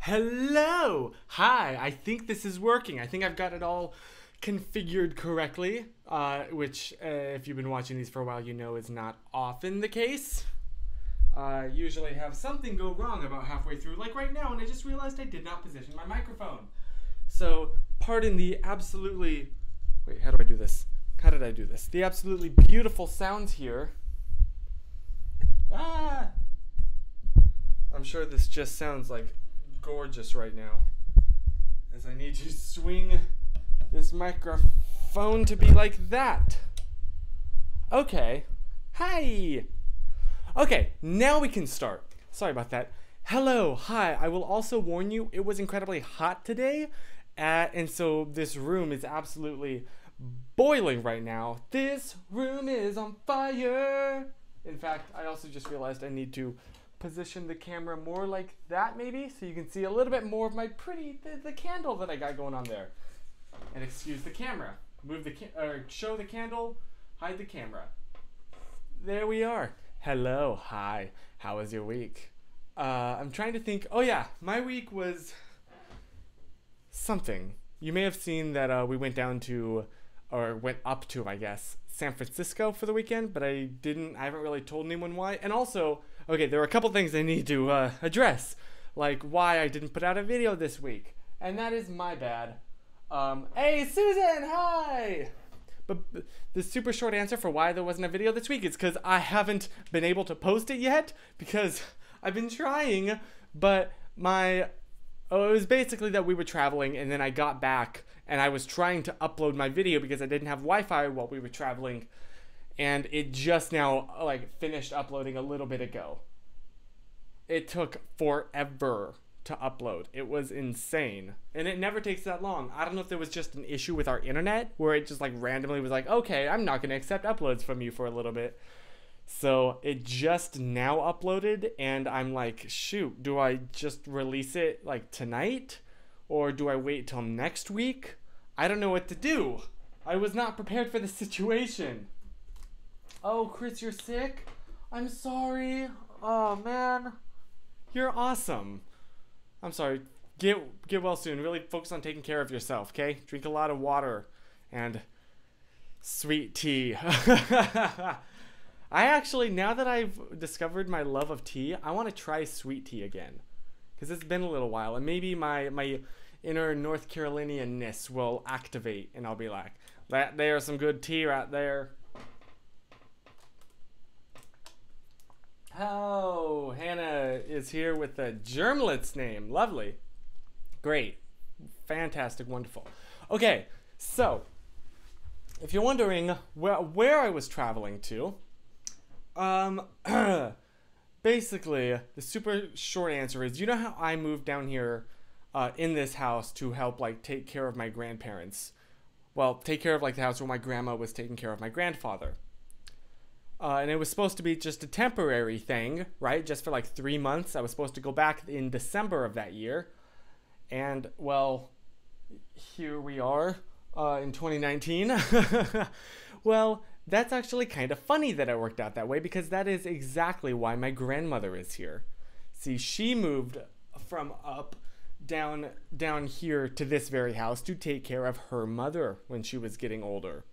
Hello! Hi, I think this is working. I think I've got it all configured correctly, which, if you've been watching these for a while, you know is not often the case. I usually have something go wrong about halfway through, like right now, and I just realized I did not position my microphone. So, pardon the absolutely... Wait, how do I do this? How did I do this? The absolutely beautiful sounds here. Ah! I'm sure this just sounds like gorgeous right now, as I need to swing this microphone to be like that. Okay. Hi. Okay, now we can start. Sorry about that. Hello. Hi. I will also warn you, it was incredibly hot today, and so this room is absolutely boiling right now. This room is on fire. In fact, I also just realized I need to position the camera more like that, maybe, so you can see a little bit more of my the candle that I got going on there. And excuse the camera. Move the show the candle, hide the camera. There we are. Hello, hi. How was your week? I'm trying to think. Oh yeah, my week was something. You may have seen that we went down to, or went up to, I guess, San Francisco for the weekend, but I haven't really told anyone why. And also, okay, there are a couple things I need to address, like why I didn't put out a video this week. And that is my bad. Hey, Susan, hi! But the super short answer for why there wasn't a video this week is because I haven't been able to post it yet, because I've been trying, but it was basically that we were traveling, and then I got back, and I was trying to upload my video because I didn't have Wi-Fi while we were traveling, and it just now, like, finished uploading a little bit ago. It took forever to upload. It was insane. And it never takes that long. I don't know if there was just an issue with our internet, where it just, like, randomly was like, okay, I'm not going to accept uploads from you for a little bit. So it just now uploaded, and I'm like, shoot, do I just release it, like, tonight? Or do I wait till next week? I don't know what to do. I was not prepared for the situation. Oh, Chris, you're sick? I'm sorry. Oh, man. You're awesome. I'm sorry. Get well soon. Really focus on taking care of yourself, okay? Drink a lot of water and sweet tea. I actually, now that I've discovered my love of tea, I want to try sweet tea again. Because it's been a little while, and maybe my inner North Carolinianness will activate, and I'll be like, that there's some good tea right there. Oh, Hannah is here with a Germlet's name. Lovely. Great. Fantastic. Wonderful. Okay, so if you're wondering where I was traveling to, basically, the super short answer is, you know how I moved down here in this house to help, like, take care of my grandparents? Well, take care of, like, the house where my grandma was taking care of my grandfather. And it was supposed to be just a temporary thing, right? Just for like 3 months. I was supposed to go back in December of that year. And, well, here we are in 2019. Well, that's actually kind of funny that it worked out that way, because that is exactly why my grandmother is here. See, she moved from down here to this very house to take care of her mother when she was getting older.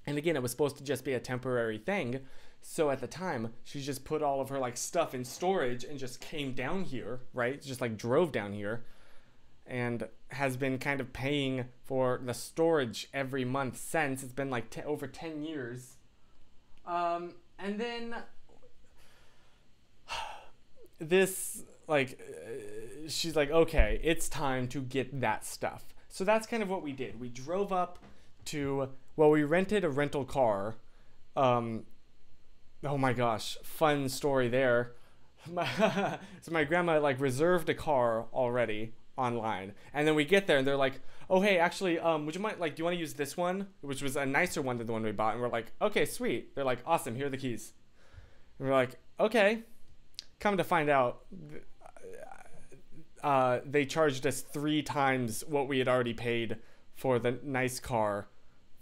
And again, it was supposed to just be a temporary thing. So at the time, she just put all of her, like, stuff in storage and just came down here, right? Just, like, drove down here, and has been kind of paying for the storage every month since. It's been like over 10 years. And then this, like, she's like, okay, it's time to get that stuff. So that's kind of what we did. We drove up to, well, we rented a rental car. Oh my gosh, fun story there. So my grandma, like, reserved a car already online, and then we get there and they're like, oh hey, actually, would you mind, like, do you want to use this one, which was a nicer one than the one we bought? And we're like, okay, sweet. They're like, awesome, here are the keys. And we're like, okay. Come to find out, they charged us 3 times what we had already paid for the nice car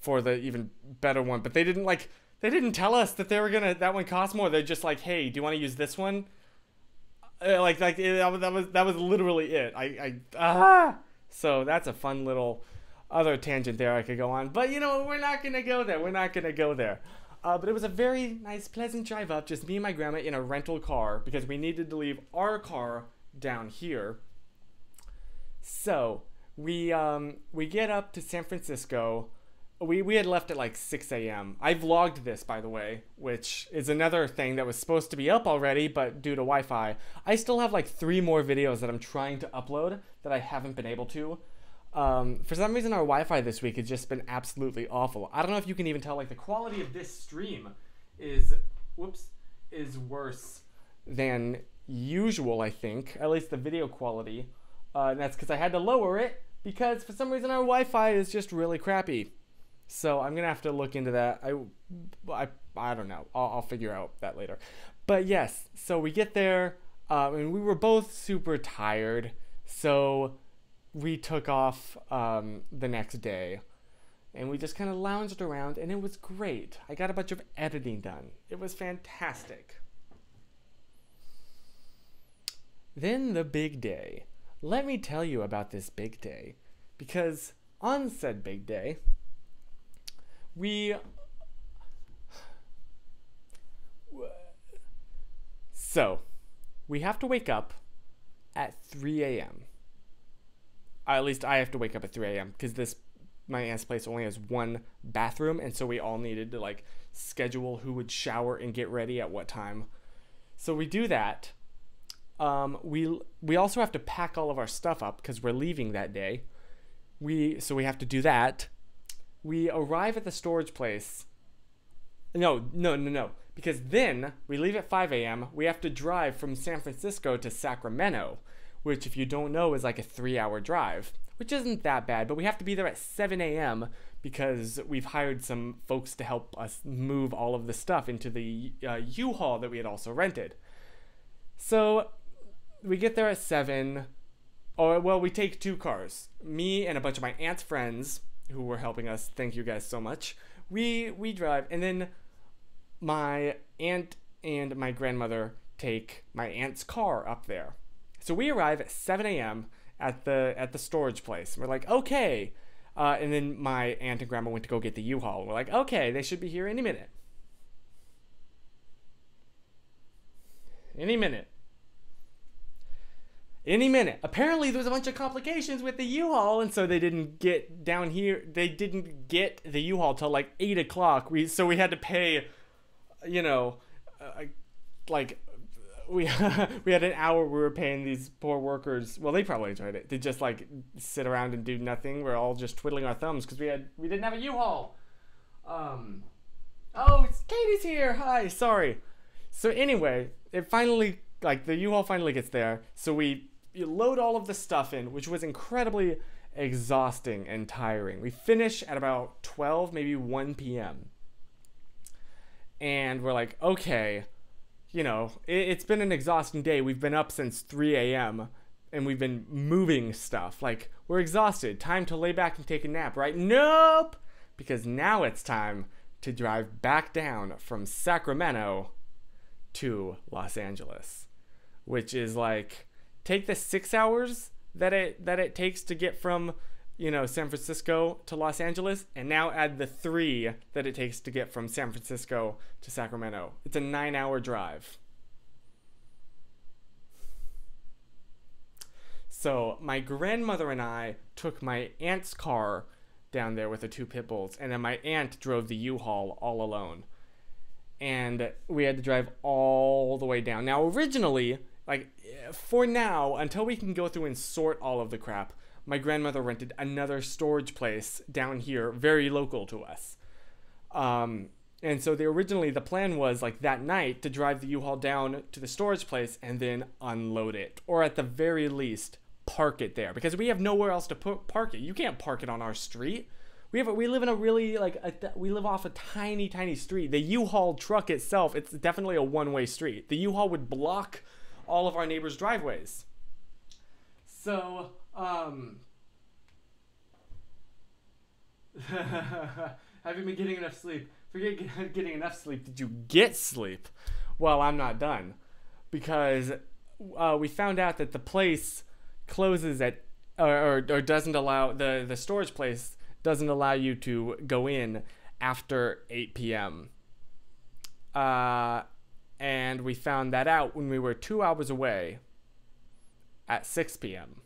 for the even better one. But they didn't tell us that that one cost more. They're just like, hey, do you want to use this one? That was literally it. So that's a fun little other tangent there I could go on. But you know, we're not gonna go there. We're not gonna go there. But it was a very nice, pleasant drive up, just me and my grandma in a rental car because we needed to leave our car down here. So we get up to San Francisco. We had left at like 6 a.m. I vlogged this, by the way, which is another thing that was supposed to be up already, but due to Wi-Fi, I still have like 3 more videos that I'm trying to upload that I haven't been able to. For some reason, our Wi-Fi this week has just been absolutely awful. I don't know if you can even tell, like the quality of this stream is worse than usual, I think. At least the video quality. And that's because I had to lower it because for some reason our Wi-Fi is just really crappy. So I'm gonna have to look into that. I don't know. I'll figure out that later. But yes, so we get there, and we were both super tired. So we took off the next day, and we just kind of lounged around, and it was great. I got a bunch of editing done. It was fantastic. Then the big day. Let me tell you about this big day, because on said big day, we have to wake up at 3 a.m. At least I have to wake up at 3 a.m. because my aunt's place only has 1 bathroom, and so we all needed to like schedule who would shower and get ready at what time. So we do that. We also have to pack all of our stuff up because we're leaving that day. So we have to do that. We arrive at the storage place. No. Because then we leave at 5 a.m. We have to drive from San Francisco to Sacramento, which if you don't know is like a 3-hour drive, which isn't that bad, but we have to be there at 7 a.m. because we've hired some folks to help us move all of the stuff into the U-Haul that we had also rented. So we get there at 7. Oh, well, we take 2 cars. Me and a bunch of my aunt's friends who were helping us. Thank you guys so much. We drive, and then my aunt and my grandmother take my aunt's car up there. So we arrive at 7 a.m. at the storage place. We're like, okay. And then my aunt and grandma went to go get the U-Haul. We're like, okay, they should be here any minute. Any minute. Apparently there was a bunch of complications with the U-Haul, and so they didn't get down here. They didn't get the U-Haul till like 8 o'clock. So we had to pay, you know, like we had an hour. We were paying these poor workers. Well, they probably enjoyed it. To just like sit around and do nothing. We're all just twiddling our thumbs because we didn't have a U-Haul. Oh, Katie's here. Hi. Sorry. So anyway, it finally, like, the U-Haul finally gets there. So you load all of the stuff in, which was incredibly exhausting and tiring. We finish at about 12, maybe 1 p.m. And we're like, okay, you know, it's been an exhausting day. We've been up since 3 a.m. and we've been moving stuff. Like, we're exhausted. Time to lay back and take a nap, right? Nope! Because now it's time to drive back down from Sacramento to Los Angeles, which is like, take the 6 hours that it takes to get from, you know, San Francisco to Los Angeles, and now add the 3 that it takes to get from San Francisco to Sacramento. It's a 9-hour drive. So my grandmother and I took my aunt's car down there with the 2 pit bulls, and then my aunt drove the U-Haul all alone. And we had to drive all the way down. Now, originally, like, for now, until we can go through and sort all of the crap, my grandmother rented another storage place down here, very local to us. And so originally the plan was, like, that night to drive the U-Haul down to the storage place and then unload it. Or at the very least, park it there. Because we have nowhere else to park it. You can't park it on our street. We live in a really, like, we live off a tiny, tiny street. The U-Haul truck itself, it's definitely a one-way street. The U-Haul would block all of our neighbors' driveways. So, have you been getting enough sleep? Forget getting enough sleep. Did you get sleep? Well, I'm not done. Because we found out that the place closes at or doesn't allow the storage place doesn't allow you to go in after 8 p.m. And we found that out when we were 2 hours away at 6 p.m.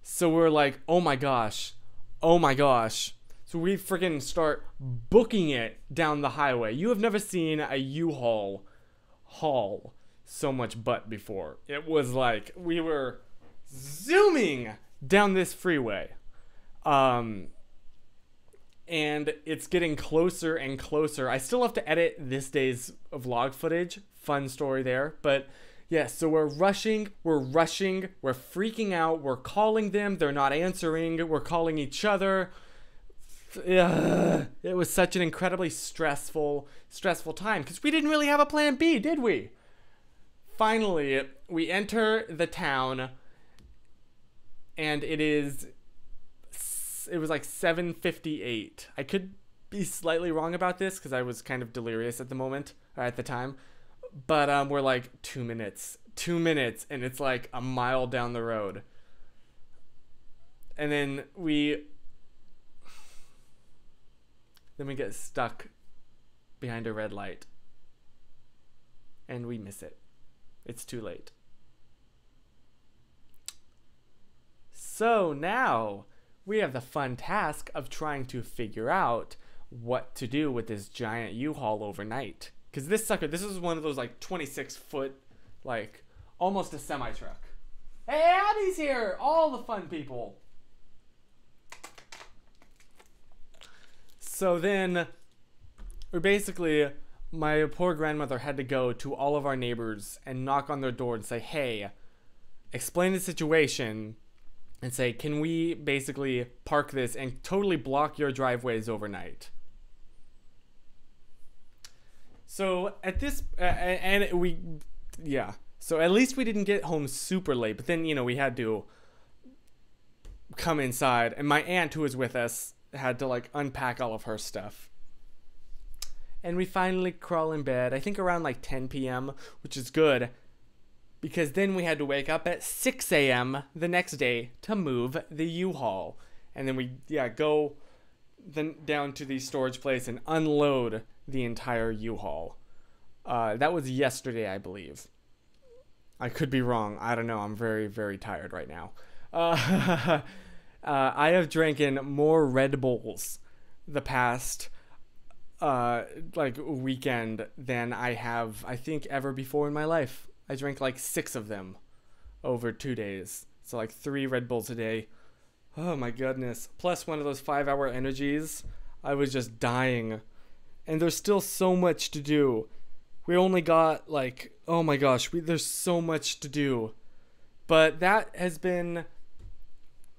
So we're like, oh my gosh. So we freaking start booking it down the highway. You have never seen a U-Haul haul so much butt before. It was like we were zooming down this freeway. And it's getting closer and closer. I still have to edit this day's vlog footage. Fun story there. But yeah, so we're rushing, we're freaking out, we're calling them, they're not answering, we're calling each other. It was such an incredibly stressful time because we didn't really have a plan B, did we? Finally, we enter the town and it was like 7:58. I could be slightly wrong about this because I was kind of delirious at the time. But we're like 2 minutes, and it's like a mile down the road. And then we get stuck behind a red light. And we miss it. It's too late. So now we have the fun task of trying to figure out what to do with this giant U-Haul overnight. Because this is one of those like 26-foot, like almost a semi-truck. Hey, Abby's here! All the fun people. So then, my poor grandmother had to go to all of our neighbors and knock on their door and say, hey, explain the situation and say, can we basically park this and totally block your driveways overnight? So at this, so at least we didn't get home super late, but then, we had to come inside, and my aunt who was with us had to like unpack all of her stuff. And we finally crawl in bed, I think around like 10 p.m., which is good, because then we had to wake up at 6 a.m. the next day to move the U-Haul. And then we, go then down to the storage place and unload the entire U-Haul. That was yesterday, I believe. I could be wrong. I don't know. I'm very, very tired right now. I have drinking more Red Bulls the past weekend than I have, I think, ever before in my life. I drank like 6 of them over 2 days. So like 3 Red Bulls a day. Oh my goodness. Plus one of those 5-hour energies. I was just dying. And there's still so much to do. We only got like, oh my gosh, there's so much to do. But that has been,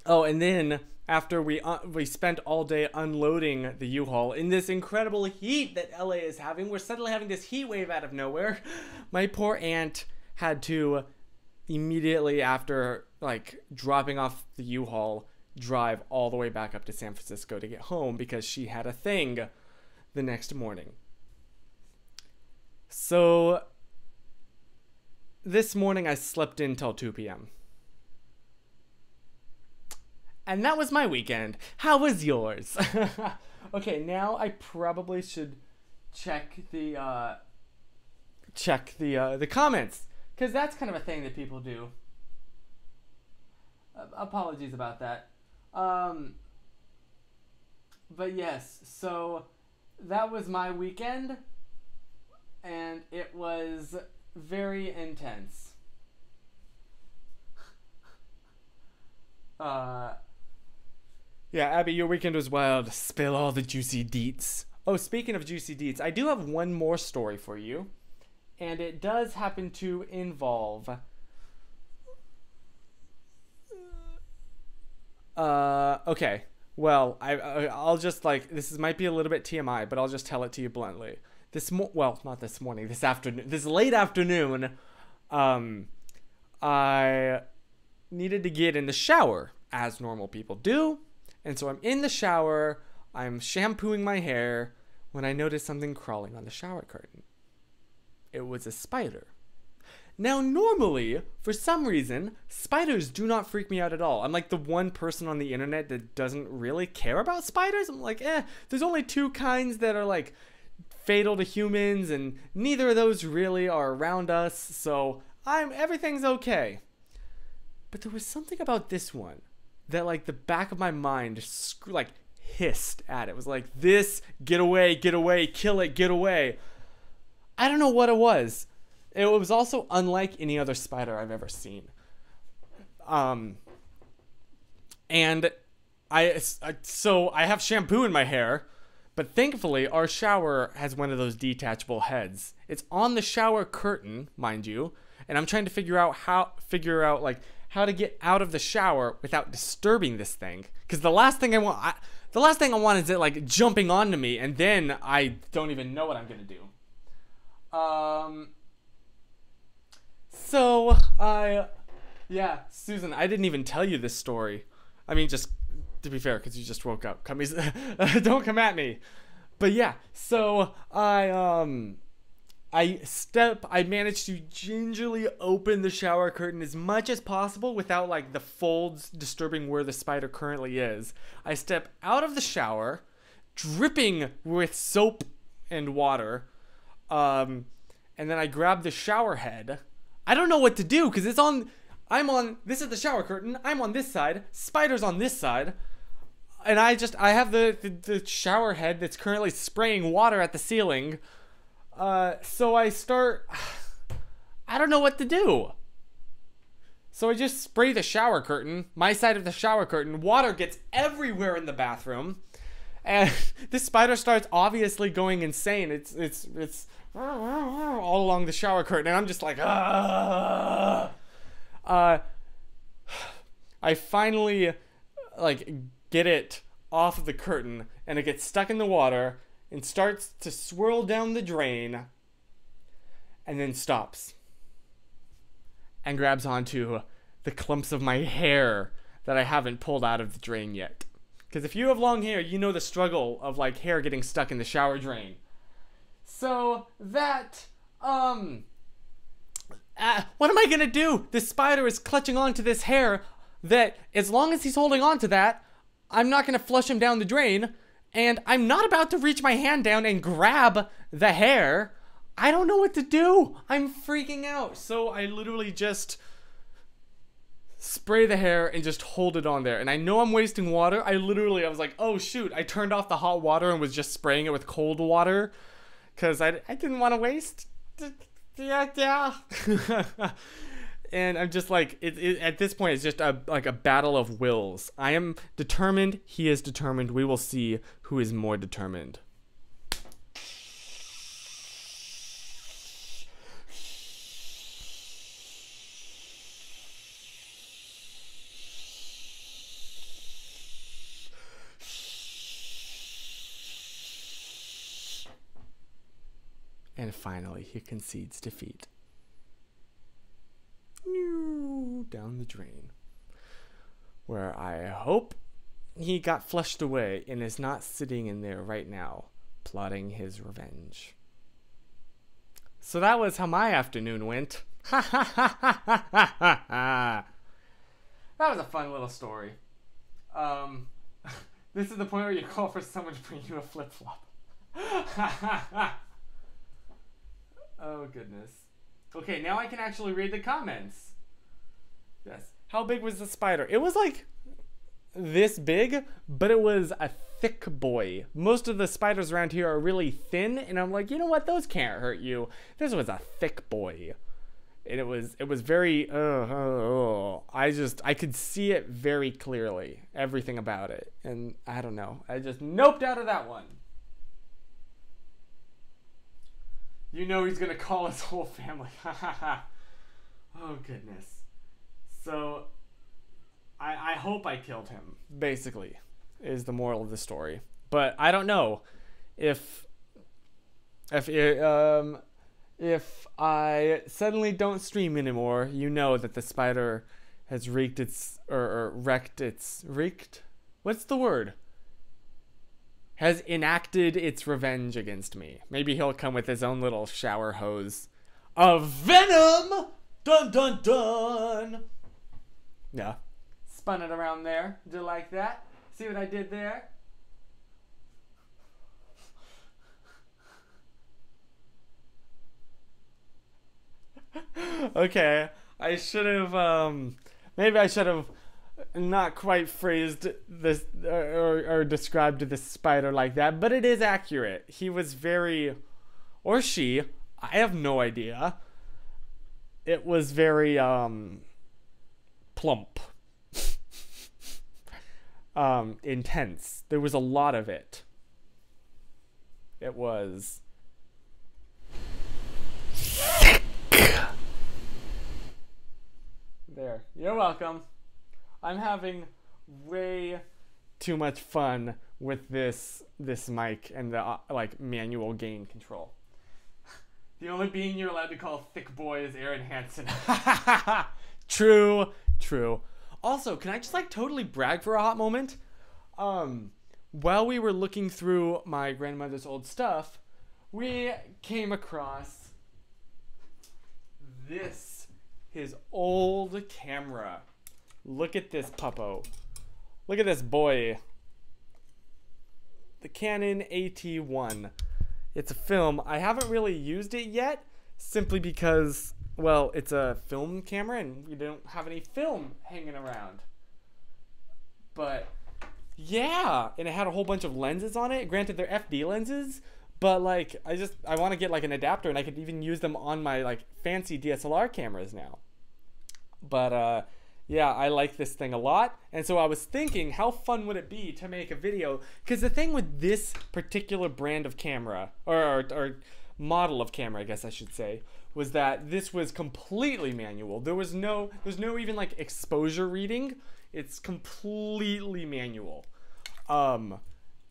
and then after we spent all day unloading the U-Haul in this incredible heat that LA is having, we're suddenly having this heat wave out of nowhere. My poor aunt had to immediately after like dropping off the U-Haul drive all the way back up to San Francisco to get home because she had a thing the next morning. So this morning I slept in till 2 p.m. And that was my weekend. How was yours? Okay, now I probably should check the comments, because that's kind of a thing that people do. Apologies about that. But yes, so that was my weekend, and it was very intense. Yeah, Abby, your weekend was wild. Spill all the juicy deets. Oh, speaking of juicy deets, I do have one more story for you, and it does happen to involve okay. Well, I'll just this might be a little bit TMI, but I'll just tell it to you bluntly. Not this morning, this afternoon, this late afternoon, I needed to get in the shower, as normal people do. And so I'm in the shower, I'm shampooing my hair, when I noticed something crawling on the shower curtain. It was a spider. Now, normally, for some reason, spiders do not freak me out at all. I'm like the one person on the internet that doesn't really care about spiders. I'm like, there's only two kinds that are like fatal to humans, and neither of those really are around us, so everything's okay. But there was something about this one that like the back of my mind like hissed at it. It was like, this, get away, kill it, get away. I don't know what it was. It was also unlike any other spider I've ever seen. And so I have shampoo in my hair, but thankfully our shower has one of those detachable heads. It's on the shower curtain, mind you, and I'm trying to figure out how to get out of the shower without disturbing this thing. Because the last thing I want is it like jumping onto me, and then I don't even know what I'm gonna do. Susan, I didn't even tell you this story. I mean, just to be fair, because you just woke up. Don't come at me. But yeah, so I managed to gingerly open the shower curtain as much as possible without like the folds disturbing where the spider currently is. I step out of the shower, dripping with soap and water, and then I grab the shower head. I don't know what to do because this is the shower curtain. I'm on this side. Spider's on this side. And I have the shower head that's currently spraying water at the ceiling. So I don't know what to do. So I just spray the shower curtain, my side of the shower curtain. Water gets everywhere in the bathroom. And this spider starts obviously going insane. It's all along the shower curtain, and I'm just like, I finally like get it off of the curtain, and it gets stuck in the water and starts to swirl down the drain, and then stops and grabs onto the clumps of my hair that I haven't pulled out of the drain yet. Because if you have long hair, you know the struggle of like hair getting stuck in the shower drain. So that, what am I gonna do? This spider is clutching onto this hair that, as long as he's holding on to that, I'm not gonna flush him down the drain, and I'm not about to reach my hand down and grab the hair. I don't know what to do. I'm freaking out. So I literally just spray the hair and just hold it on there. And I know I'm wasting water. I was like, oh shoot, I turned off the hot water and was just spraying it with cold water. Because I didn't want to waste. Yeah. And I'm just like, at this point, it's just like a battle of wills. I am determined. He is determined. We will see who is more determined. And finally, he concedes defeat. Down the drain. Where I hope he got flushed away and is not sitting in there right now, plotting his revenge. So that was how my afternoon went. That was a fun little story. This is the point where you call for someone to bring you a flip-flop. Oh, goodness. Okay, now I can actually read the comments. Yes. How big was the spider? It was like this big, but it was a thick boy. Most of the spiders around here are really thin, and I'm like, you know what? Those can't hurt you. This was a thick boy. And it was very, I could see it very clearly. Everything about it. And I don't know. I just noped out of that one. You know he's gonna call his whole family. Oh, goodness. So, I hope I killed him, basically, is the moral of the story. But I don't know if I suddenly don't stream anymore, you know that the spider has wreaked its, what's the word? Has enacted its revenge against me. Maybe he'll come with his own little shower hose of venom. Dun dun dun. Yeah. Spun it around there. Do you like that? See what I did there? Okay. I should have, maybe I should have not quite phrased this or described this spider like that, but it is accurate. He was very, or she, I have no idea. It was very, plump. Intense. There was a lot of it. It was thick. There. You're welcome. I'm having way too much fun with this mic and the like manual gain control. The only being you're allowed to call thick boy is Aaron Hansen. True. Also, can I just like totally brag for a hot moment? While we were looking through my grandmother's old stuff, we came across his old camera. Look at this puppo. Look at this boy. The Canon AT1. It's a film. I haven't really used it yet, simply because, well, it's a film camera and we don't have any film hanging around. But yeah, and it had a whole bunch of lenses on it. Granted, they're FD lenses, but like I want to get like an adapter, and I could even use them on my like fancy DSLR cameras now. But yeah, I like this thing a lot, and so I was thinking, how fun would it be to make a video? Because the thing with this particular brand of camera, or model of camera, I guess I should say, was that this was completely manual. There's no even like exposure reading. It's completely manual. And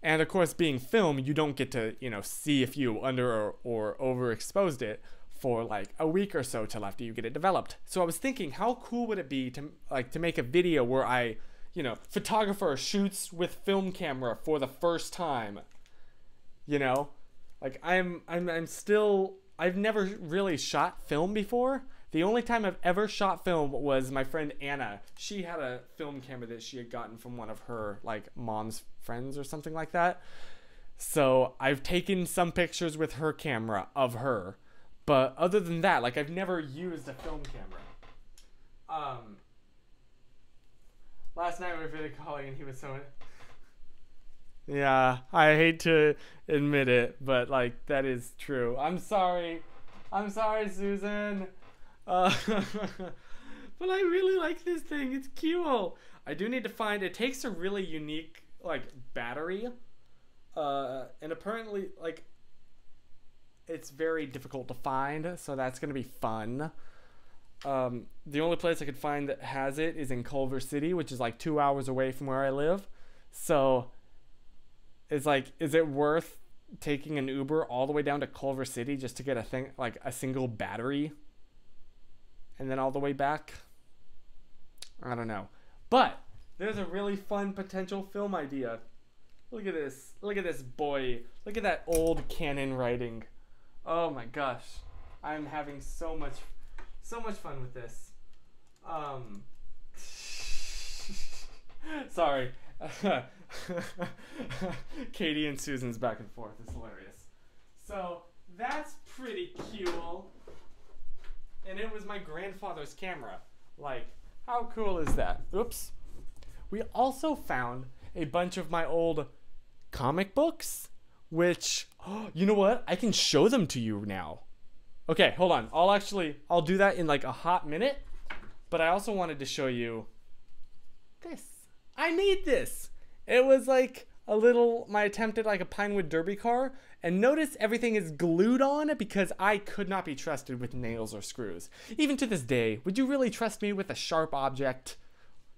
of course, being film, you don't get to, see if you under or overexposed it for like a week or so till after you get it developed. So I was thinking, how cool would it be to make a video where I, photographer shoots with film camera for the first time. Like I've never really shot film before. The only time I've ever shot film was my friend Anna. She had a film camera that she had gotten from one of her like mom's friends or something like that. So I've taken some pictures with her camera of her. But other than that, like I've never used a film camera. Last night we were video calling and he was so... Yeah, I hate to admit it, but like that is true. I'm sorry, Susan. But I really like this thing. It's cute. I do need to find. It takes a really unique like battery, and apparently like it's very difficult to find. So that's gonna be fun. The only place I could find that has it is in Culver City, which is like 2 hours away from where I live. So it's like, is it worth taking an Uber all the way down to Culver City just to get a thing like a single battery and then all the way back? I don't know. But there's a really fun potential film idea. Look at this. Look at this boy. Look at that old Canon writing. Oh my gosh. I'm having so much fun with this. Sorry. Katie and Susan's back and forth is hilarious. So that's pretty cool. And it was my grandfather's camera. Like, how cool is that? Oops. We also found a bunch of my old comic books, which, you know what? I can show them to you now. Okay, hold on. I'll do that in like a hot minute. But I also wanted to show you this. I made this. It was like my attempt at like a Pinewood Derby car. And notice everything is glued on because I could not be trusted with nails or screws. Even to this day, would you really trust me with a sharp object?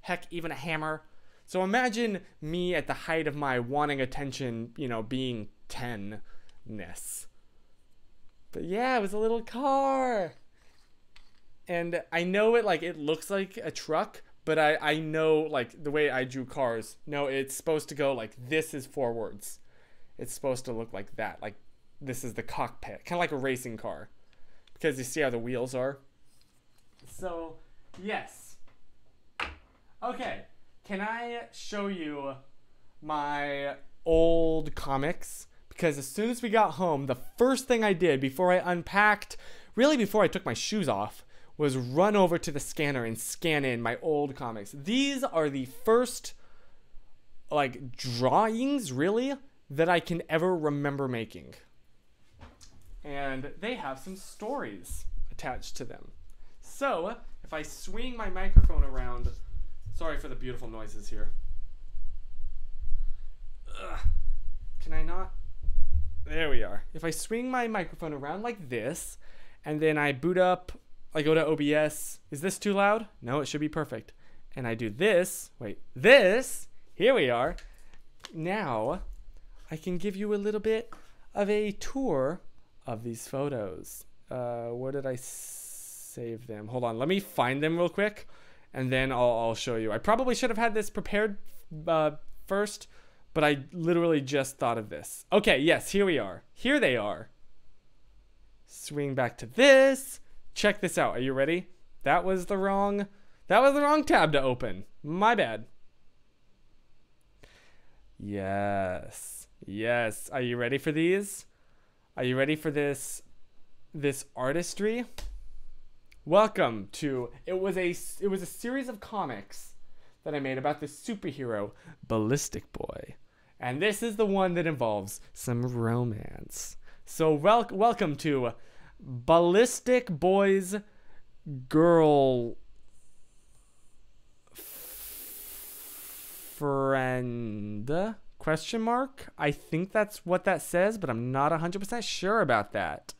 Heck, even a hammer? So imagine me at the height of my wanting attention, being 10-ness. But yeah, it was a little car. And I know it looks like a truck, but I know like the way I drew cars. No, it's supposed to go like this is forwards. It's supposed to look like that. Like this is the cockpit. Kind of like a racing car. Because you see how the wheels are? So, yes. Okay, can I show you my old comics? Because as soon as we got home, the first thing I did before I unpacked, really before I took my shoes off, was run over to the scanner and scan in my old comics. These are the first, like, drawings, really, that I can ever remember making. And they have some stories attached to them. So, if I swing my microphone around, sorry for the beautiful noises here. Ugh. Can I not? There we are. If I swing my microphone around like this, and then I boot up, I go to OBS. Is this too loud? No, it should be perfect. And I do this. Wait, this. Here we are. Now, I can give you a little bit of a tour of these photos. Where did I save them? Hold on, let me find them real quick, and then I'll show you. I probably should have had this prepared first, but I literally just thought of this. Okay, yes, here we are. Here they are. Swing back to this. Check this out. Are you ready? That was the wrong tab to open. My bad. Yes. Yes. Are you ready for these? Are you ready for this artistry? Welcome to it was a series of comics that I made about the superhero Ballistic Boy. And this is the one that involves some romance. So welcome to Ballistic Boy's Girl Friend? Question mark? I think that's what that says, but I'm not 100% sure about that.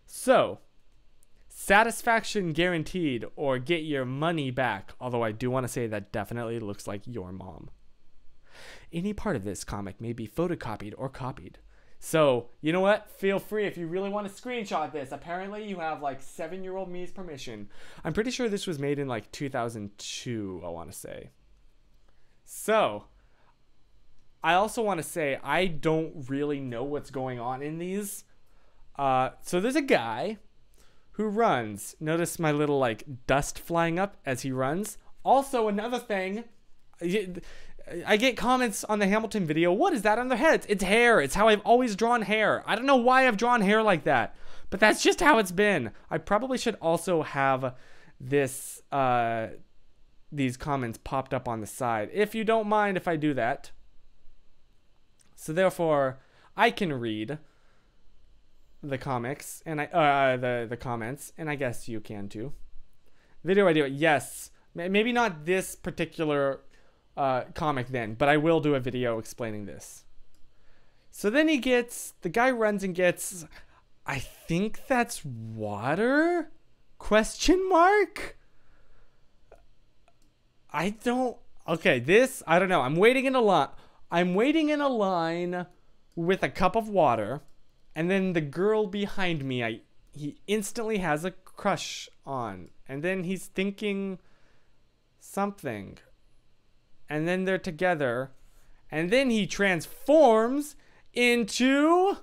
So, satisfaction guaranteed or get your money back. Although I do want to say that definitely looks like your mom. Any part of this comic may be photocopied or copied. So, you know what? Feel free if you really want to screenshot this. Apparently, you have like 7-year-old me's permission. I'm pretty sure this was made in like 2002, I want to say. So, I also want to say I don't really know what's going on in these. So there's a guy who runs. Notice my little like dust flying up as he runs. Also, another thing, I get comments on the Hamilton video. What is that on their heads? It's hair. It's how I've always drawn hair. I don't know why I've drawn hair like that, but that's just how it's been. I probably should also have this these comments popped up on the side, if you don't mind if I do that. So therefore, I can read the comics and the comments, and I guess you can too. Video idea, yes. Maybe not this particular comic then, but I will do a video explaining this. So then the guy runs and gets, I think that's water? Question mark? I don't know. I'm waiting in a line with a cup of water, and then the girl behind me, he instantly has a crush on, and then he's thinking something, and then they're together, and then he transforms into,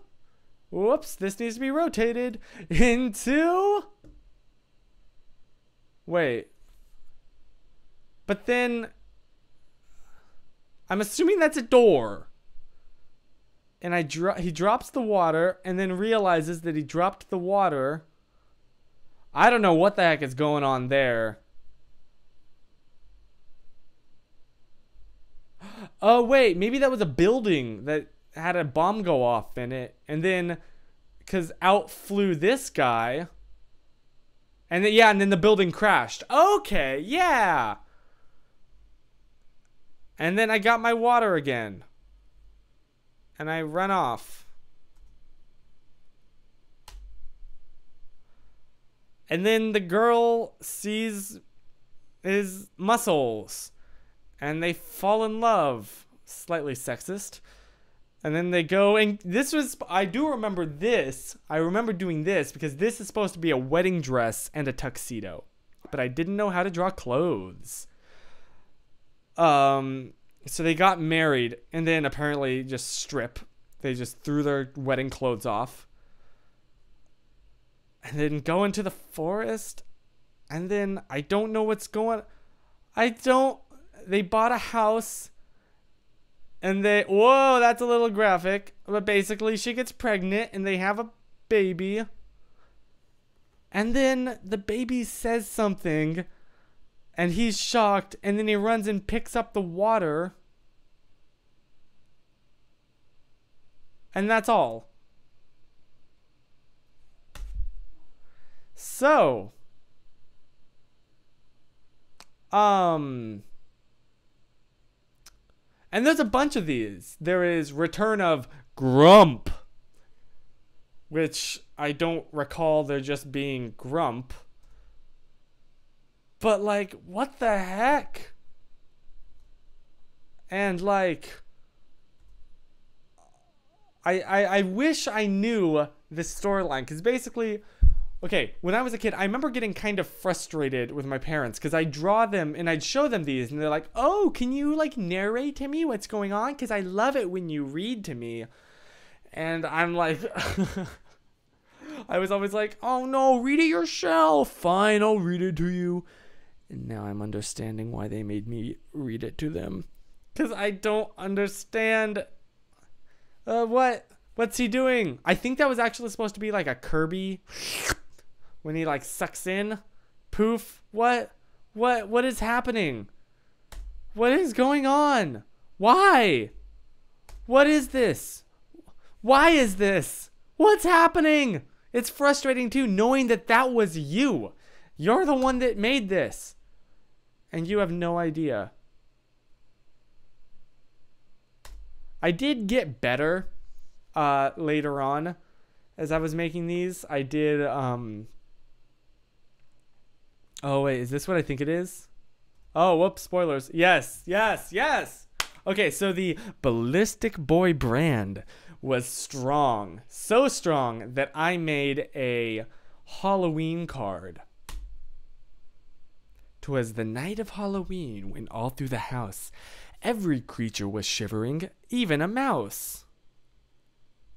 whoops, this needs to be rotated, into, wait, but then I'm assuming that's a door. And he drops the water and then realizes that he dropped the water. I don't know what the heck is going on there. Oh, wait. Maybe that was a building that had a bomb go off in it. And then, because out flew this guy. And then, yeah, and then the building crashed. Okay, yeah. And then I got my water again. And I run off. And then the girl sees his muscles. And they fall in love. Slightly sexist. And then they go, and this was, I do remember this. I remember doing this because this is supposed to be a wedding dress and a tuxedo. But I didn't know how to draw clothes. So they got married and then apparently just strip. They just threw their wedding clothes off. and then go into the forest, and then I don't know what's going. They bought a house, and whoa, that's a little graphic, but basically she gets pregnant and they have a baby, and then the baby says something, and he's shocked, and then he runs and picks up the water, and that's all. So, and there's a bunch of these. There is Return of Grump, which I don't recall there just being Grump. But, like, what the heck? And, like, I wish I knew this storyline, because basically, okay, when I was a kid, I remember getting kind of frustrated with my parents, because I'd draw them and I'd show them these, and they're like, oh, can you, like, narrate to me what's going on? Because I love it when you read to me. And I'm like, I was always like, oh no, read it yourself. Fine, I'll read it to you. And now I'm understanding why they made me read it to them. Because I don't understand. What's he doing? I think that was actually supposed to be like a Kirby. When he like sucks in. Poof. What is happening? What is going on? Why? What is this? Why is this? What's happening? It's frustrating too, knowing that that was you. You're the one that made this. And you have no idea. I did get better later on as I was making these. I did oh wait, is this what I think it is? Oh, whoops, spoilers. Yes. Okay, so the Ballistic Boy brand was strong. So strong that I made a Halloween card. 'Twas the night of Halloween when all through the house every creature was shivering, even a mouse.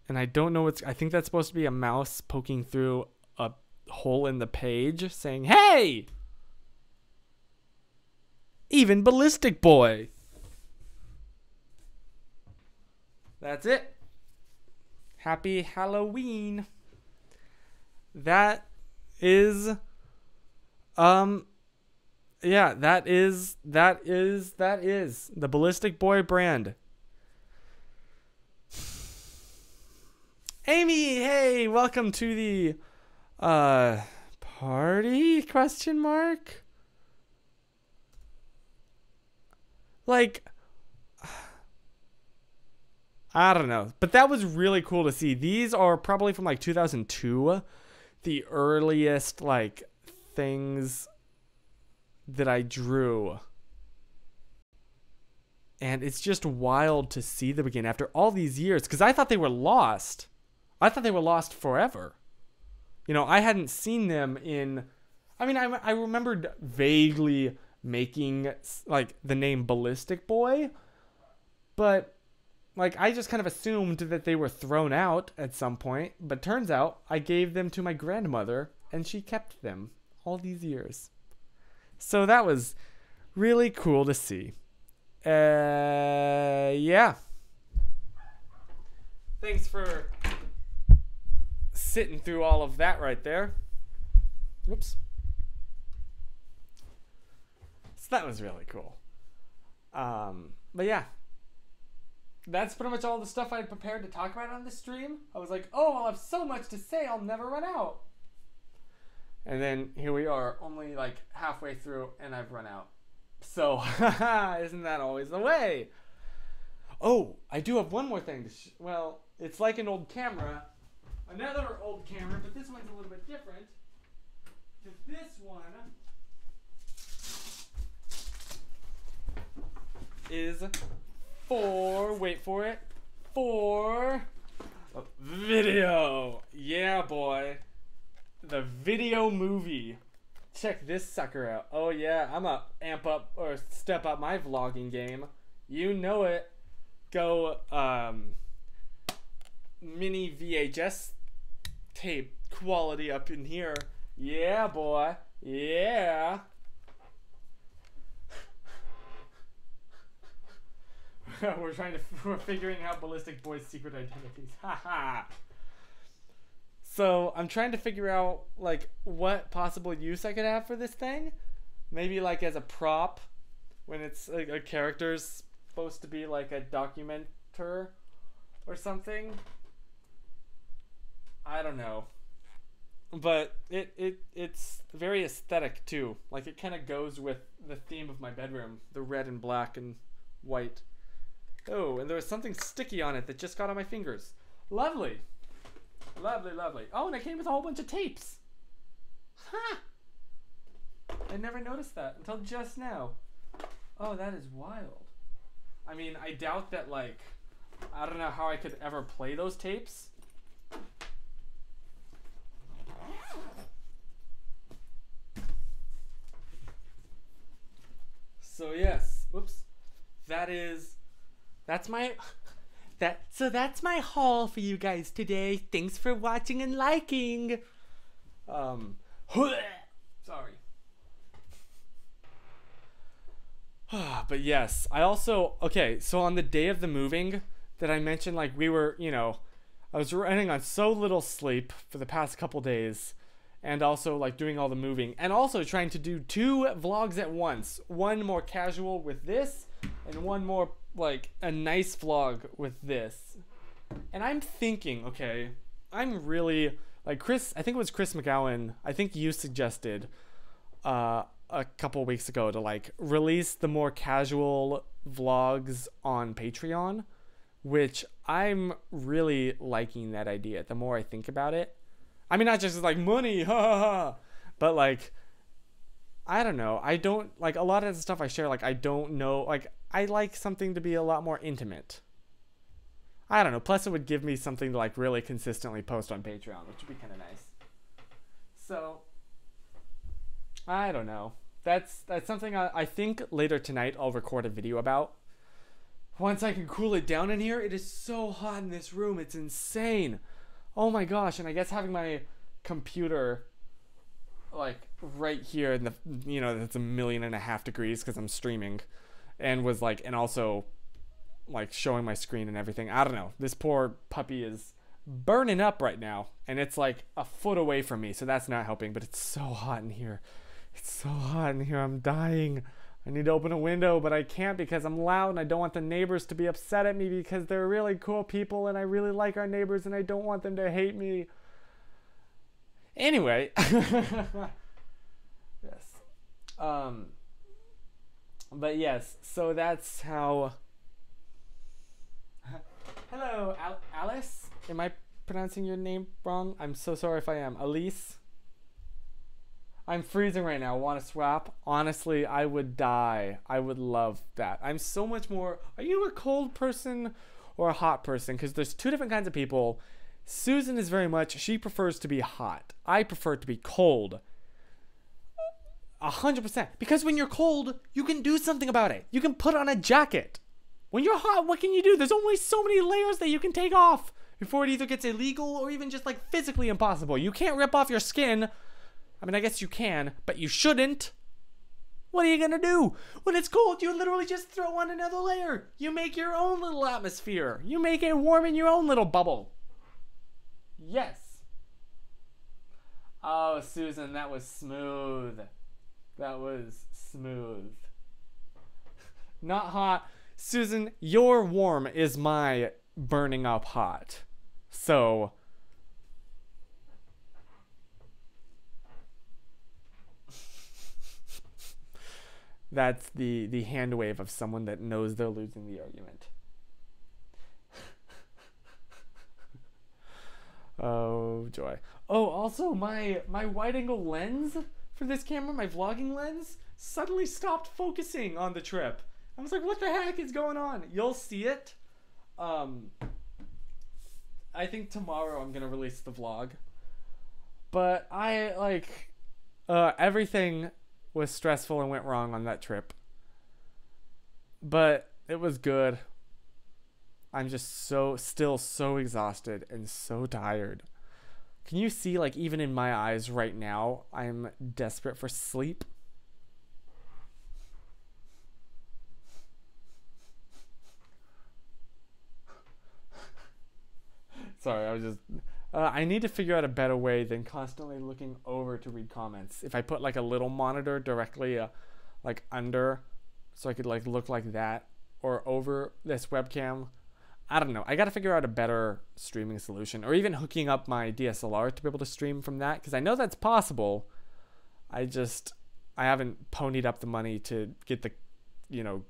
And I don't know I think that's supposed to be a mouse poking through a hole in the page saying, hey! Even Ballistic Boy. That's it. Happy Halloween. That is yeah, that is the Ballistic Boy brand. Amy, hey, welcome to the party? Question mark? Like, I don't know, but that was really cool to see. These are probably from like 2002, the earliest like things that I drew. And it's just wild to see them again after all these years, because I thought they were lost. I thought they were lost forever. You know, I hadn't seen them in, I mean, I remembered vaguely making like the name Ballistic Boy, but like I just kind of assumed that they were thrown out at some point, but turns out I gave them to my grandmother and she kept them all these years. So that was really cool to see. Yeah. Thanks for sitting through all of that right there. Whoops. So that was really cool. But yeah. That's pretty much all the stuff I had prepared to talk about on this stream. I was like, oh, I'll have so much to say, I'll never run out. And then here we are, only like halfway through, and I've run out. So, isn't that always the way? Oh, I do have one more thing to well, it's like an old camera. Another old camera, but this one's a little bit different. Because this one is for, wait for it, for video. Yeah, boy. The video movie. Check this sucker out. Oh yeah, I'm gonna amp up or step up my vlogging game. You know it. Go mini VHS tape quality up in here. Yeah, boy. Yeah. We're figuring out Ballistic Boy's secret identities. Haha. So I'm trying to figure out like what possible use I could have for this thing. Maybe like as a prop when it's like a character's supposed to be like a documenter or something. I don't know. But it's very aesthetic too. Like it kind of goes with the theme of my bedroom, the red and black and white. Oh, and there was something sticky on it that just got on my fingers. Lovely. Lovely, lovely. Oh, and it came with a whole bunch of tapes. Huh. I never noticed that until just now. Oh, that is wild. I mean, I doubt that, like, I don't know how I could ever play those tapes. So, yes. Whoops. That's my... So that's my haul for you guys today. Thanks for watching and liking. Sorry. But yes, I also, okay, so on the day of the moving that I mentioned, like we were, you know, I was running on so little sleep for the past couple days and also like doing all the moving and also trying to do 2 vlogs at once. One more casual with this and one more like a nice vlog with this. And I'm thinking, okay, I'm really like Chris, I think it was Chris McGowan, I think you suggested a couple weeks ago to like release the more casual vlogs on Patreon, which I'm really liking that idea the more I think about it. I mean, not just like money, ha ha ha, but like I don't know, I don't like a lot of the stuff I share, like I don't know, like I like something to be a lot more intimate. I don't know. Plus, it would give me something to like really consistently post on Patreon, which would be kind of nice. So, I don't know. That's something I think later tonight I'll record a video about. Once I can cool it down in here, it is so hot in this room. It's insane. Oh my gosh! And I guess having my computer like right here in the, you know, that's 1.5 million degrees because I'm streaming. And was like, and also like showing my screen and everything. I don't know. This poor puppy is burning up right now. And it's like a foot away from me. So that's not helping. But it's so hot in here. It's so hot in here. I'm dying. I need to open a window, but I can't because I'm loud. And I don't want the neighbors to be upset at me because they're really cool people. And I really like our neighbors. And I don't want them to hate me. Anyway. Yes. But yes, so that's how... Hello, Alice? Am I pronouncing your name wrong? I'm so sorry if I am. Elise? I'm freezing right now. Want to swap? Honestly, I would die. I would love that. I'm so much more... Are you a cold person or a hot person? Because there's 2 different kinds of people. Susan is very much... She prefers to be hot. I prefer to be cold. 100%. Because when you're cold, you can do something about it. You can put on a jacket. When you're hot, what can you do? There's only so many layers that you can take off before it either gets illegal or even just like physically impossible. You can't rip off your skin. I mean, I guess you can, but you shouldn't. What are you gonna do? When it's cold, you literally just throw on another layer. You make your own little atmosphere. You make it warm in your own little bubble. Yes. Oh, Susan, that was smooth. That was smooth. Not hot. Susan, your warm is my burning up hot. So... That's the hand wave of someone that knows they're losing the argument. Oh, joy. Oh, also, my wide angle lens for this camera, my vlogging lens, suddenly stopped focusing on the trip. I was like, what the heck is going on? You'll see it. I think tomorrow I'm going to release the vlog. But everything was stressful and went wrong on that trip. But it was good. I'm just still so exhausted and so tired. Can you see, like, even in my eyes right now, I'm desperate for sleep? Sorry, I was just... I need to figure out a better way than constantly looking over to read comments. If I put, like, a little monitor directly, like, under, so I could, like, look like that, or over this webcam. I don't know. I got to figure out a better streaming solution, or even hooking up my DSLR to be able to stream from that, because I know that's possible. I haven't ponied up the money to get the, you know,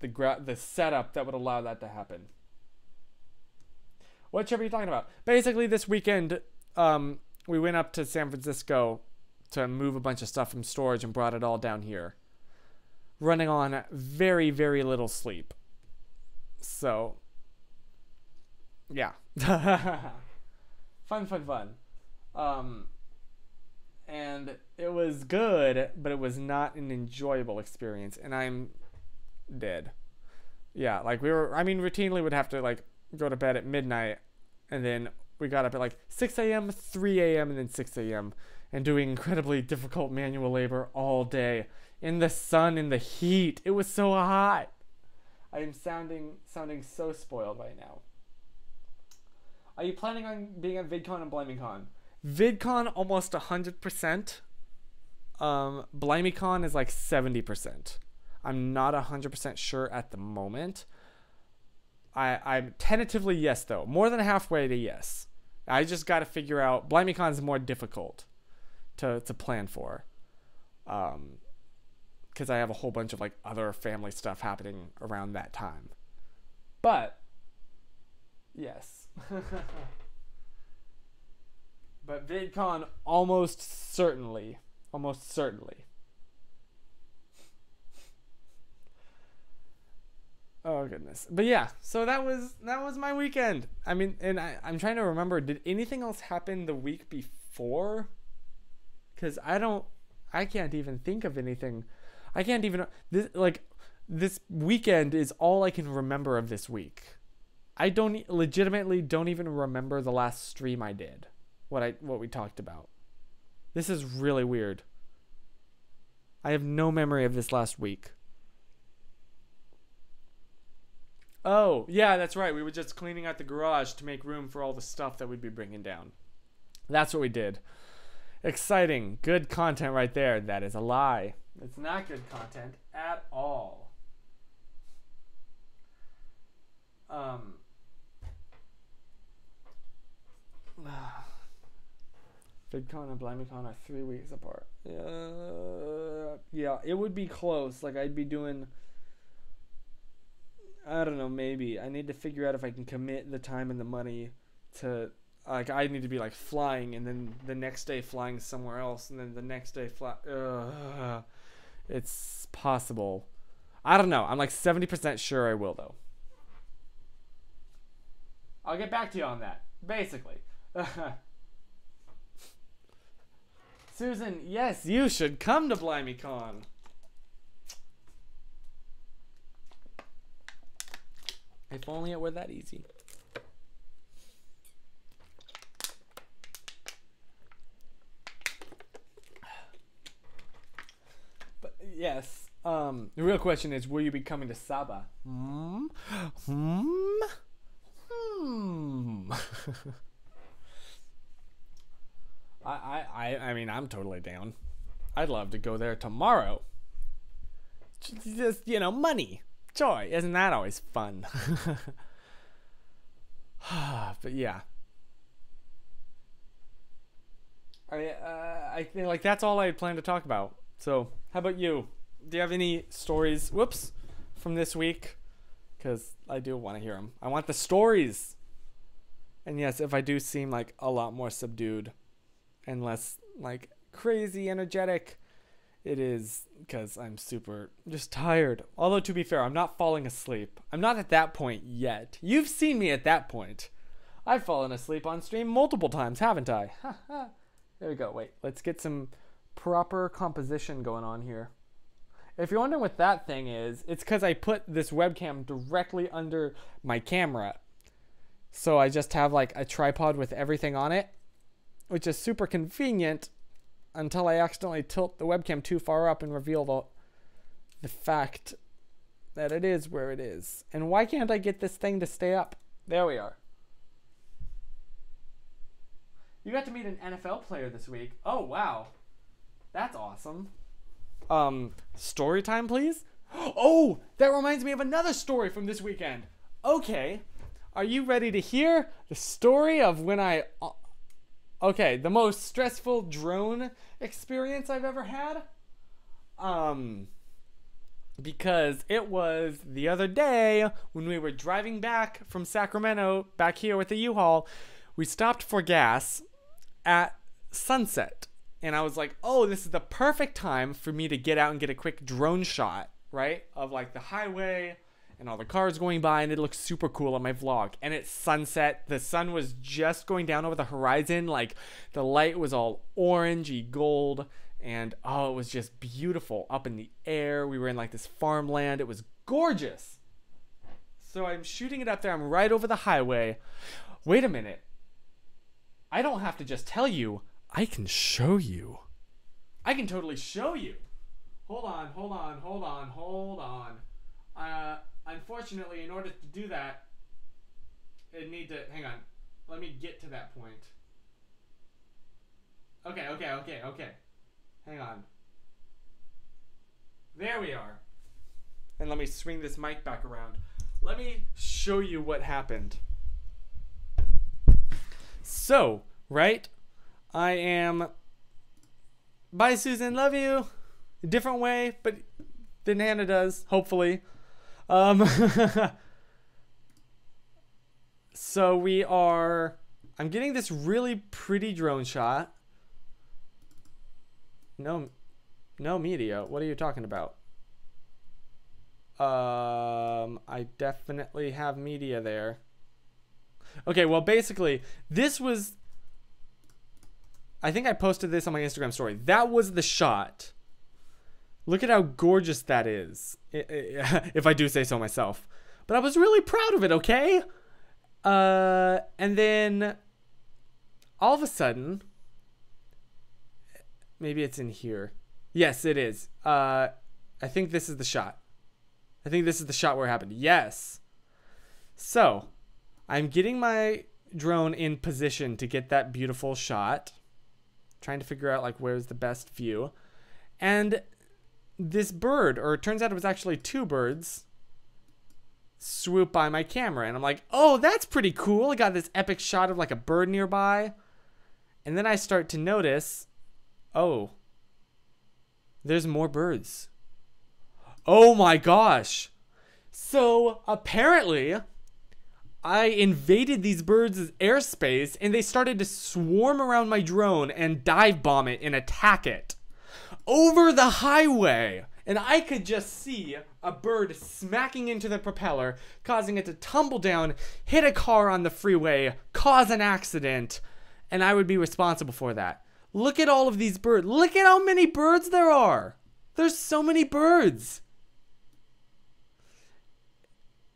the setup that would allow that to happen. What trip are you talking about? Basically, this weekend, we went up to San Francisco to move a bunch of stuff from storage and brought it all down here. Running on very, very little sleep. So, yeah. Fun. And it was good, but it was not an enjoyable experience. And I'm dead. Yeah, like routinely would have to, like, go to bed at midnight, and then we got up at like 6 a.m., 3 a.m., and then 6 a.m. and doing incredibly difficult manual labor all day in the sun, in the heat. It was so hot. I am sounding so spoiled right now. Are you planning on being at VidCon and BlimeyCon? VidCon almost 100%. BlimeyCon is like 70%. I'm not 100% sure at the moment. I'm tentatively yes, though. More than halfway to yes. I just got to figure out... BlimeyCon is more difficult to plan for. Because I have a whole bunch of, like, other family stuff happening around that time. But, yes. But VidCon almost certainly. Almost certainly. Oh goodness. But yeah, so that was my weekend. I mean, and I'm trying to remember, did anything else happen the week before? Cuz I can't even think of anything. I can't even this weekend is all I can remember of this week. I legitimately don't even remember the last stream I did. What we talked about. This is really weird. I have no memory of this last week. Oh, yeah, that's right. We were just cleaning out the garage to make room for all the stuff that we'd be bringing down. That's what we did. Exciting. Good content right there. That is a lie. It's not good content at all. VidCon and BlimeyCon are 3 weeks apart. Yeah, it would be close. Like, I'd be doing... I don't know, maybe. I need to figure out if I can commit the time and the money to... Like, I need to be, like, flying, and then the next day flying somewhere else, and then the next day it's possible. I don't know. I'm, like, 70% sure I will, though. I'll get back to you on that. Basically. Susan, yes, you should come to BlimeyCon. If only it were that easy. But yes, the real question is, will you be coming to Saba? I mean, I'm totally down. I'd love to go there tomorrow. Just, you know, money. Joy, isn't that always fun? But yeah, I think like that's all I had planned to talk about. So how about you? Do you have any stories? Whoops, from this week? Because I do want to hear them. I want the stories. And yes, if I do seem like a lot more subdued and less like crazy energetic, it is because I'm super just tired. Although, to be fair, I'm not falling asleep. I'm not at that point yet. You've seen me at that point. I've fallen asleep on stream multiple times, haven't I? There we go. Wait, let's get some proper composition going on here. If you're wondering what that thing is, it's because I put this webcam directly under my camera. So I just have like a tripod with everything on it. which is super convenient until I accidentally tilt the webcam too far up and reveal the fact that it is where it is. And why can't I get this thing to stay up? There we are. You got to meet an NFL player this week. Oh, wow. That's awesome. Story time, please? Oh, that reminds me of another story from this weekend. Okay. Are you ready to hear the story of when okay, the most stressful drone experience I've ever had? Because it was the other day when we were driving back from Sacramento, back here with the U-Haul. We stopped for gas at sunset. And I was like, oh, this is the perfect time for me to get out and get a quick drone shot, right? Of like the highway and all the cars going by, and it looks super cool on my vlog. And it's sunset. The sun was just going down over the horizon. Like the light was all orangey gold. And oh, it was just beautiful up in the air. We were in like this farmland. It was gorgeous. So I'm shooting it up there. I'm right over the highway. Wait a minute. I don't have to just tell you. I can show you. I can totally show you. Hold on. Unfortunately, in order to do that, hang on. Let me get to that point. Okay. Hang on. There we are. And let me swing this mic back around. Let me show you what happened. So, right? I am... Bye, Susan. Love you. A different way, but than Hannah does, hopefully. So we are... I'm getting this really pretty drone shot. No media. What are you talking about? I definitely have media there. Okay, well, basically, this was... I think I posted this on my Instagram story. That was the shot. Look at how gorgeous that is. If I do say so myself. But I was really proud of it, okay? And then... all of a sudden... maybe it's in here. Yes, it is. I think this is the shot. I think this is the shot where it happened. Yes. So, I'm getting my drone in position to get that beautiful shot. Trying to figure out, like, where's the best view. And this bird, or it turns out it was actually two birds, swoop by my camera. And I'm like, oh, that's pretty cool. I got this epic shot of, like, a bird nearby. And then I start to notice... oh, there's more birds. Oh my gosh. So apparently I invaded these birds' airspace and they started to swarm around my drone and dive bomb it and attack it over the highway. And I could just see a bird smacking into the propeller, causing it to tumble down, hit a car on the freeway, cause an accident, and I would be responsible for that. Look at all of these birds. Look at how many birds there are. There's so many birds.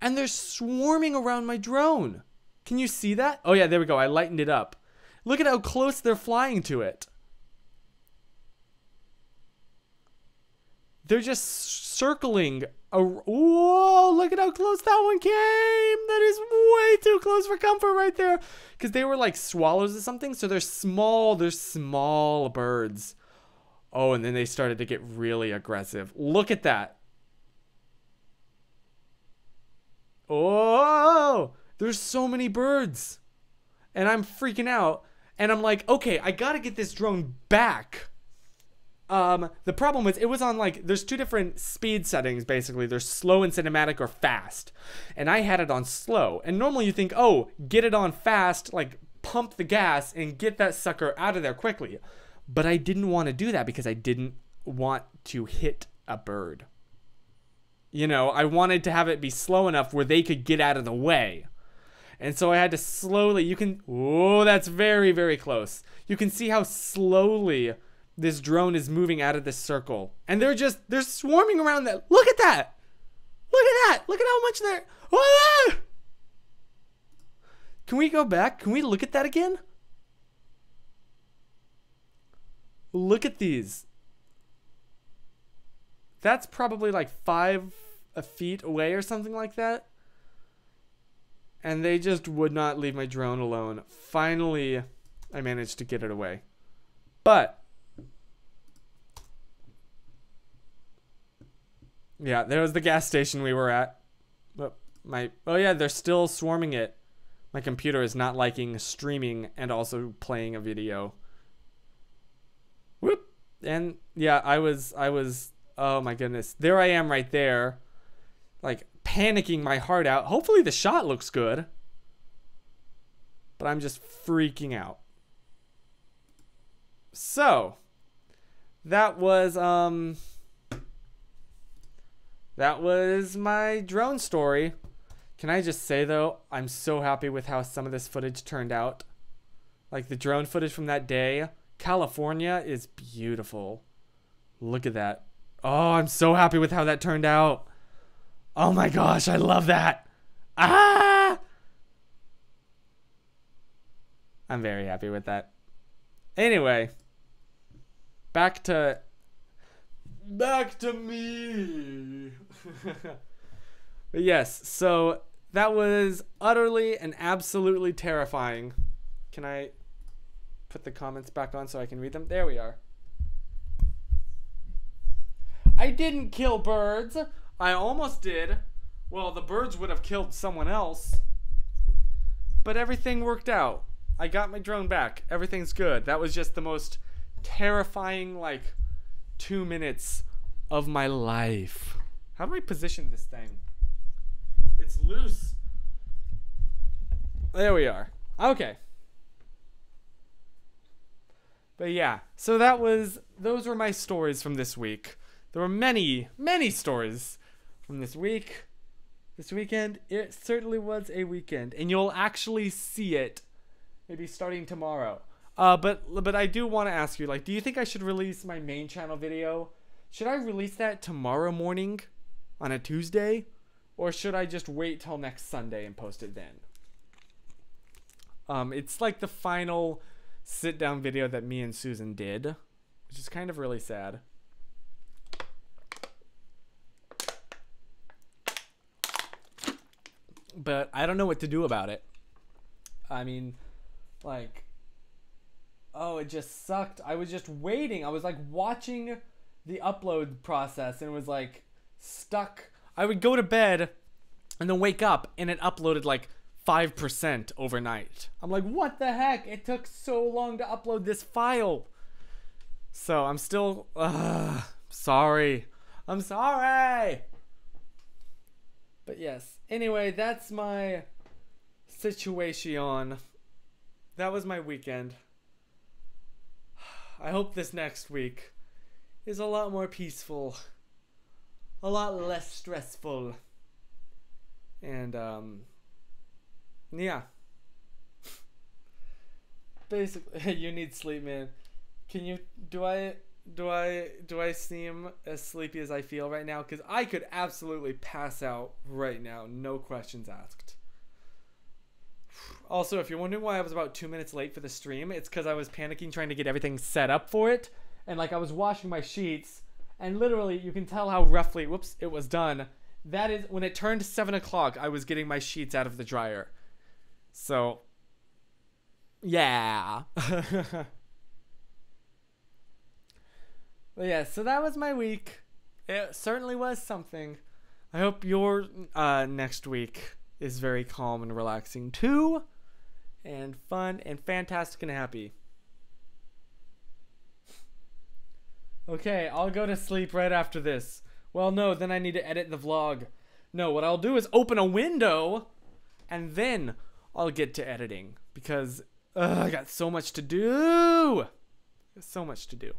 And they're swarming around my drone. Can you see that? Oh yeah, there we go. I lightened it up. Look at how close they're flying to it. They're just circling. Whoa, look at how close that one came. That is way too close for comfort right there. Because they were like swallows or something. So they're small birds. Oh, and then they started to get really aggressive. Look at that. Oh, there's so many birds. And I'm freaking out. And I'm like, okay, I gotta get this drone back. The problem was, it was on like, there's two different speed settings basically. There's slow and cinematic or fast. And I had it on slow. And normally you think, oh, get it on fast, like pump the gas and get that sucker out of there quickly. But I didn't want to do that because I didn't want to hit a bird. You know, I wanted to have it be slow enough where they could get out of the way. And so I had to slowly, oh, that's very, very close. You can see how slowly this drone is moving out of this circle. And they're swarming around that. Look at that. Look at that. Look at how much they're, ah! Can we go back? Can we look at that again? Look at these. That's probably like 5 feet away or something like that. And they just would not leave my drone alone. Finally, I managed to get it away. But yeah, there was the gas station we were at. Oh yeah, they're still swarming it. My computer is not liking streaming and also playing a video. Whoop. And yeah, I was oh my goodness. There I am right there. Like panicking my heart out. Hopefully the shot looks good. But I'm just freaking out. So, that was my drone story. Can I just say though, I'm so happy with how some of this footage turned out. Like the drone footage from that day. California is beautiful. Look at that. Oh, I'm so happy with how that turned out. Oh my gosh, I love that. Ah! I'm very happy with that. Anyway, back to me. But yes, so that was utterly and absolutely terrifying. Can I put the comments back on so I can read them? There we are. I didn't kill birds. I almost did. Well, the birds would have killed someone else. But everything worked out. I got my drone back. Everything's good. That was just the most terrifying, like, 2 minutes of my life. How do I position this thing? It's loose. There we are. Okay. But yeah, so those were my stories from this week. There were many, many stories from this week. This weekend, it certainly was a weekend. And you'll actually see it maybe starting tomorrow. But I do want to ask you, like, do you think I should release my main channel video? Should I release that tomorrow morning on a Tuesday? Or should I just wait till next Sunday and post it then? It's like the final sit-down video that me and Susan did, which is kind of really sad. But I don't know what to do about it. I mean, like, oh, it just sucked. I was just waiting. I was like watching the upload process and it was like stuck. I would go to bed and then wake up and it uploaded like 5% overnight. I'm like, what the heck? It took so long to upload this file. So I'm still sorry. I'm sorry. But yes. Anyway, that's my situation. That was my weekend. I hope this next week is a lot more peaceful. A lot less stressful. And yeah. Basically, you need sleep, man. Can you do I seem as sleepy as I feel right now? Because I could absolutely pass out right now, no questions asked. Also, if you're wondering why I was about 2 minutes late for the stream, it's because I was panicking trying to get everything set up for it. And like I was washing my sheets, and literally you can tell how roughly, whoops, it was done. That is, when it turned 7 o'clock, I was getting my sheets out of the dryer. So, yeah. But yeah, so that was my week. It certainly was something. I hope your next week is very calm and relaxing too. And fun and fantastic and happy. Okay, I'll go to sleep right after this. Well, no, then I need to edit the vlog. No, what I'll do is open a window and then I'll get to editing. Because I got so much to do. So much to do.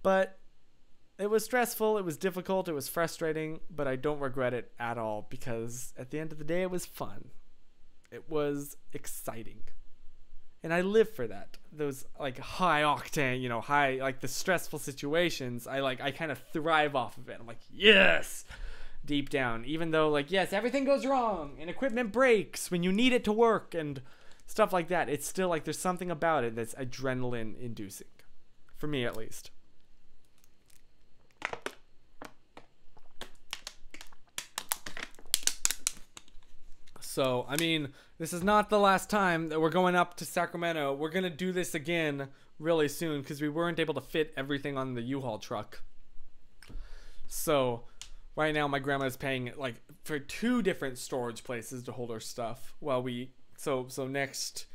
But it was stressful, it was difficult, it was frustrating, but I don't regret it at all because at the end of the day it was fun. It was exciting. And I live for that. Those like high octane, you know, high, like the stressful situations, I kind of thrive off of it. I'm like, yes! Deep down. Even though like, yes, everything goes wrong and equipment breaks when you need it to work and stuff like that. It's still like there's something about it that's adrenaline inducing, for me at least. So, I mean, this is not the last time that we're going up to Sacramento. We're going to do this again really soon because we weren't able to fit everything on the U-Haul truck. So, right now my grandma is paying like for 2 different storage places to hold her stuff while we so next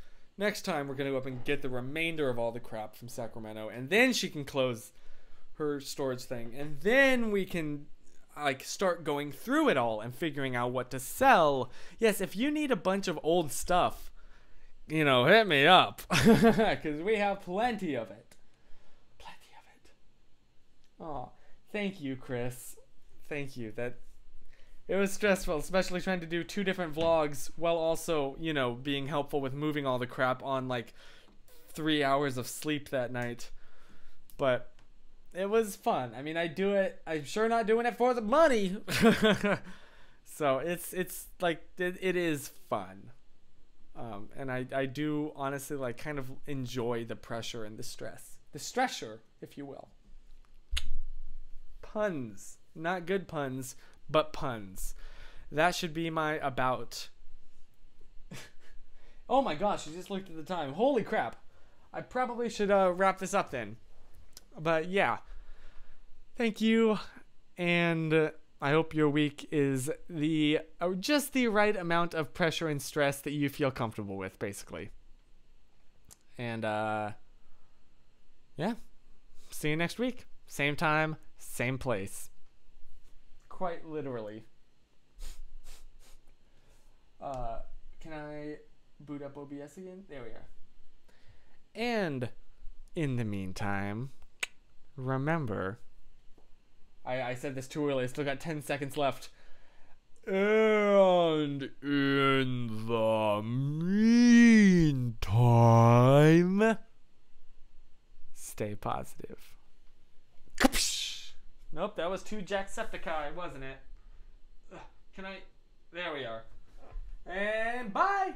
time we're going to go up and get the remainder of all the crap from Sacramento, and then she can close her storage thing, and then we can like start going through it all and figuring out what to sell. Yes, if you need a bunch of old stuff, you know, hit me up because we have plenty of it. Oh, thank you, Chris. Thank you. That it was stressful, especially trying to do 2 different vlogs while also, you know, being helpful with moving all the crap on like 3 hours of sleep that night. But it was fun. I mean, I do it. I'm sure not doing it for the money. So it's like it is fun. And I do honestly like kind of enjoy the pressure and the stress. The stressor, if you will. Puns. Not good puns, but puns. That should be my about. Oh my gosh, I just looked at the time. Holy crap. I probably should wrap this up then. But yeah. Thank you. And I hope your week is just the right amount of pressure and stress that you feel comfortable with, basically. And yeah. See you next week. Same time, same place. Quite literally. Can I boot up OBS again? There we are. And in the meantime, remember, I said this too early. I still got 10 seconds left. And in the meantime, stay positive. Nope, that was too Jacksepticeye, wasn't it? Can I? There we are. And bye!